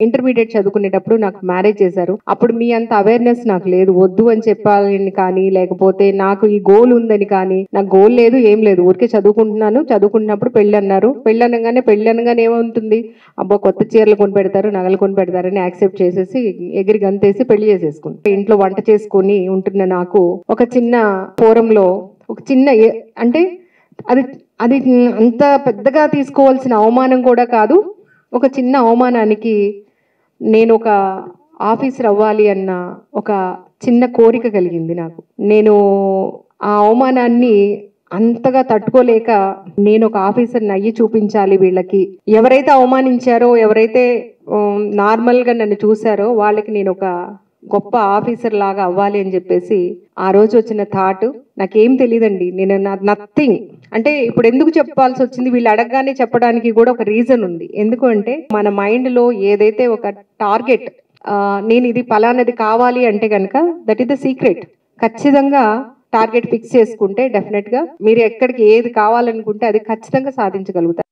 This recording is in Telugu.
ఇంటర్మీడియట్ చదువుకునేటప్పుడు నాకు మ్యారేజ్ చేశారు. అప్పుడు మీ అంత అవేర్‌నెస్ నాకు లేదు. వద్దు అని చెప్పాలని కానీ, లేకపోతే నాకు ఈ గోల్ ఉందని కానీ, నాకు గోల్ లేదు, ఏం లేదు. ఊరికే చదువుకుంటున్నాను. చదువుకుంటున్నప్పుడు పెళ్ళన్నారు. పెళ్ళనగానే ఏముంటుంది? అబ్బా! కొత్త చీరలు కొనిపెడతారు, నగలు కొనిపెడతారని యాక్సెప్ట్ చేసేసి, ఎగిరి గంతేసి పెళ్లి చేసేసుకున్నా. ఇంట్లో వంట చేసుకొని ఉంటున్న నాకు ఒక చిన్న ఫోరమ్‌లో ఒక చిన్న అంటే అది అది అంత పెద్దగా తీసుకోవాల్సిన అవమానం కూడా కాదు. ఒక చిన్న అవమానానికి నేను ఒక ఆఫీసర్ అవ్వాలి అన్న ఒక చిన్న కోరిక కలిగింది నాకు. నేను ఆ అవమానాన్ని అంతగా తట్టుకోలేక నేను ఒక ఆఫీసర్‌ని అయ్యి చూపించాలి వీళ్ళకి. ఎవరైతే అవమానించారో, ఎవరైతే నార్మల్‌గా నన్ను చూసారో వాళ్ళకి నేను ఒక గొప్ప ఆఫీసర్ లాగా అవ్వాలి అని చెప్పేసి ఆ రోజు వచ్చిన థాట్. నాకేం తెలీదండి. నేను నథింగ్. అంటే ఇప్పుడు ఎందుకు చెప్పాల్సి వచ్చింది, వీళ్ళు అడగగానే చెప్పడానికి కూడా ఒక రీజన్ ఉంది. ఎందుకు అంటే మన మైండ్‌లో ఏదైతే ఒక టార్గెట్, నేను ఇది పలానాది కావాలి అంటే గనక దట్ ఈస్ ద సీక్రెట్. ఖచ్చితంగా టార్గెట్ ఫిక్స్ చేసుకుంటే డెఫినెట్‌గా మీరు ఎక్కడికి ఏది కావాలనుకుంటే అది ఖచ్చితంగా సాధించగలుగుతారు.